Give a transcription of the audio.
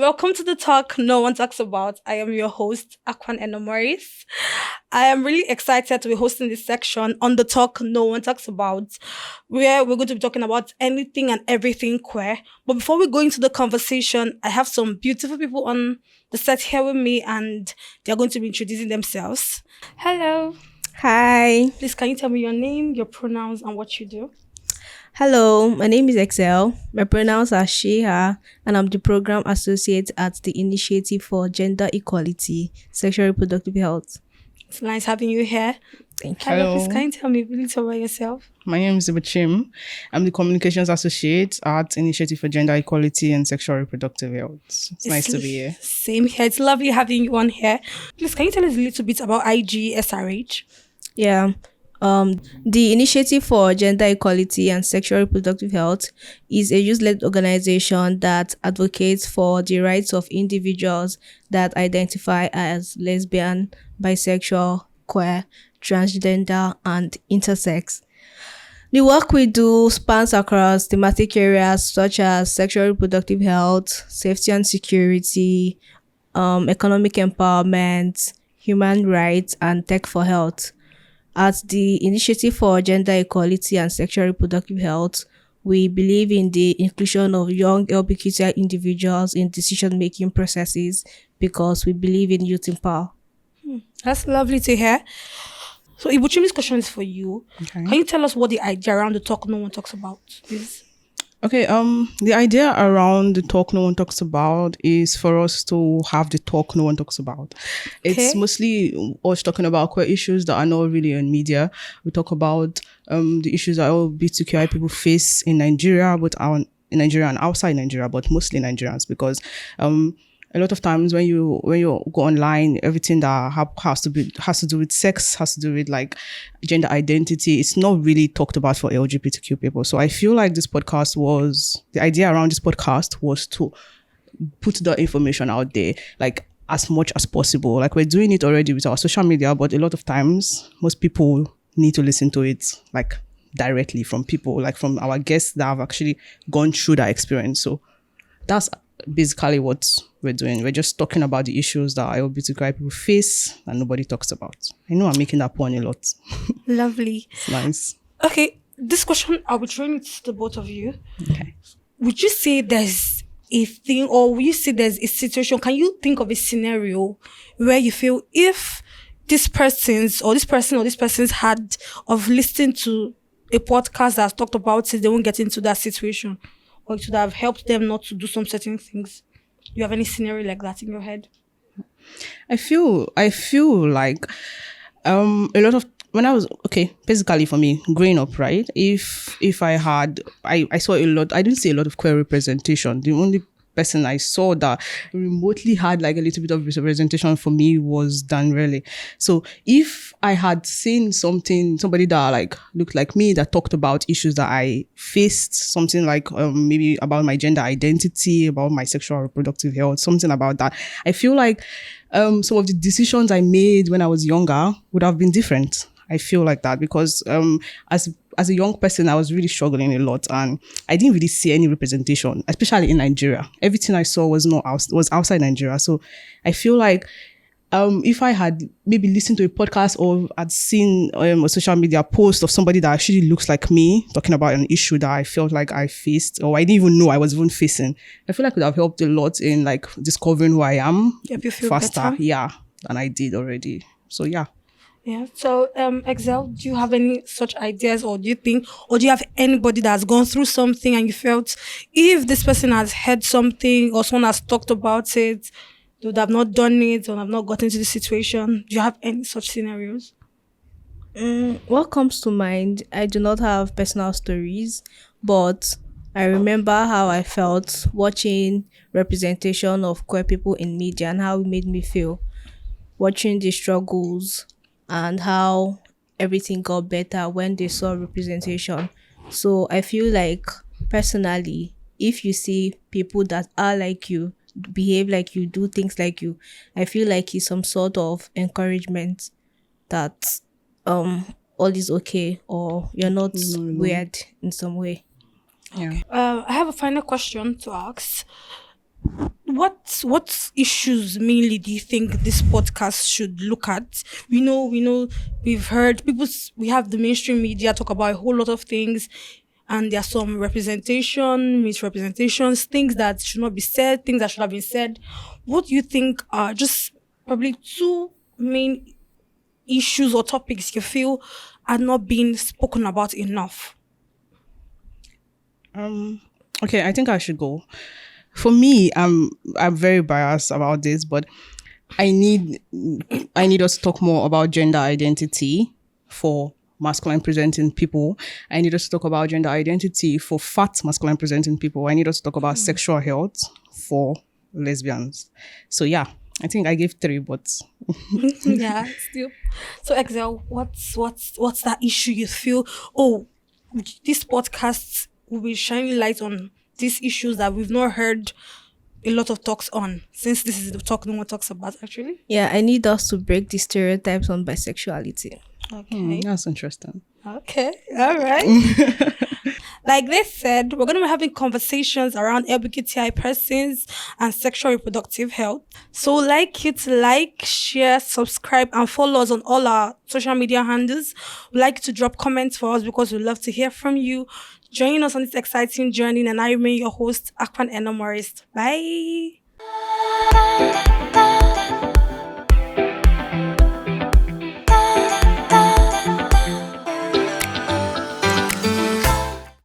welcome to the talk no one talks about. I am your host, Akwan Enomoris. I am really excited to be hosting this section on the talk no one talks about, where we're going to be talking about anything and everything queer. But before we go into the conversation, I have some beautiful people on the set here with me, and they're going to be introducing themselves. Hello. Hi. Please, can you tell me your name, your pronouns, and what you do? Hello, my name is Excel. My pronouns are she, her, and I'm the program associate at the Initiative for Gender Equality, Sexual Reproductive Health. It's nice having you here. Thank you. Hello, please, Hello. can you tell me a little about yourself? My name is Ibachim. I'm the Communications Associate at Initiative for Gender Equality and Sexual Reproductive Health. It's nice to be here. Same here. It's lovely having you on here. Please, can you tell us a little bit about IGE-SRH? Yeah. The Initiative for Gender Equality and Sexual Reproductive Health is a youth-led organization that advocates for the rights of individuals that identify as lesbian, bisexual, queer, transgender, and intersex. The work we do spans across thematic areas such as sexual reproductive health, safety and security, economic empowerment, human rights, and tech for health. At the Initiative for Gender Equality and Sexual Reproductive Health, we believe in the inclusion of young LGBTQ individuals in decision-making processes because we believe in youth in power. That's lovely to hear. So, Ibuchimi's question is for you. Okay. Can you tell us what the idea around the talk no one talks about is? Okay, the idea around the talk no one talks about is for us to have the talk no one talks about. It's Okay. mostly us talking about queer issues that are not really in media. We talk about the issues that LGBTQI people face in Nigeria, in Nigeria and outside Nigeria, but mostly Nigerians, because a lot of times when you go online, everything that has to do with sex, has to do with like gender identity, it's not really talked about for LGBTQ people. So I feel like the idea around this podcast was to put the information out there, like as much as possible. Like we're doing it already with our social media, but a lot of times most people need to listen to it like directly from people, like from our guests that have actually gone through that experience. So that's basically what we're doing. We're just talking about the issues that LGBTQI people face and nobody talks about. I know I'm making that pun a lot. Lovely. It's nice. Okay, this question, I'll be throwing it to the both of you. Okay. Would you say there's a thing, or would you say there's a situation, can you think of a scenario where you feel if this person's had of listening to a podcast that's talked about it, they won't get into that situation, or it would have helped them not to do some certain things? Do you have any scenario like that in your head? I feel like a lot of when I was basically for me growing up, right? If I saw a lot, I didn't see a lot of queer representation. The only person I saw that remotely had like a little bit of representation for me was Dan Relly. So if I had seen somebody that like looked like me, that talked about issues that I faced, something like maybe about my gender identity, about my sexual reproductive health, something about that, I feel like some of the decisions I made when I was younger would have been different. I feel like that because as a young person, I was really struggling a lot, and I didn't really see any representation, especially in Nigeria. Everything I saw was outside Nigeria. So I feel like if I had maybe listened to a podcast or had seen a social media post of somebody that actually looks like me talking about an issue that I felt like I faced or I didn't even know I was even facing, I feel like it would have helped a lot in like discovering who I am Yep, you feel faster, better? yeah, than I did already. So yeah. Yeah. So, Excel, do you have any such ideas, or do you have anybody that's gone through something and you felt if this person has heard something or someone has talked about it, they would have not done it or have not gotten into the situation? Do you have any such scenarios? What comes to mind, I do not have personal stories, but I remember how I felt watching representation of queer people in media and how it made me feel. Watching the struggles and how everything got better when they saw representation. So I feel like personally, if you see people that are like you, behave like you, do things like you, I feel like it's some sort of encouragement that all is okay or you're not weird in some way. Yeah. I have a final question to ask. what issues mainly do you think this podcast should look at? We know we've heard we have the mainstream media talk about a whole lot of things, and there are some representation, misrepresentations, things that should not be said, things that should have been said. What do you think are just probably two main issues or topics you feel are not being spoken about enough? Okay, I think I should go. For me, I'm very biased about this, but I need I need us to talk more about gender identity for masculine presenting people. I need us to talk about gender identity for fat masculine presenting people. I need us to talk about sexual health for lesbians. So yeah, I think I gave three, but Yeah, still. So Excel, what's that issue you feel? Oh, this podcast will be shining light on these issues that we've not heard a lot of talks on, since this is the talk no one talks about actually. Yeah, I need us to break the stereotypes on bisexuality. Okay. that's interesting. Okay. All right. Like they said, we're going to be having conversations around LGBTI persons and sexual reproductive health. So, like you to like, share, subscribe, and follow us on all our social media handles. We'd like you to drop comments for us because we'd love to hear from you. Join us on this exciting journey, and I remain your host, Akwan Enomoris. Bye.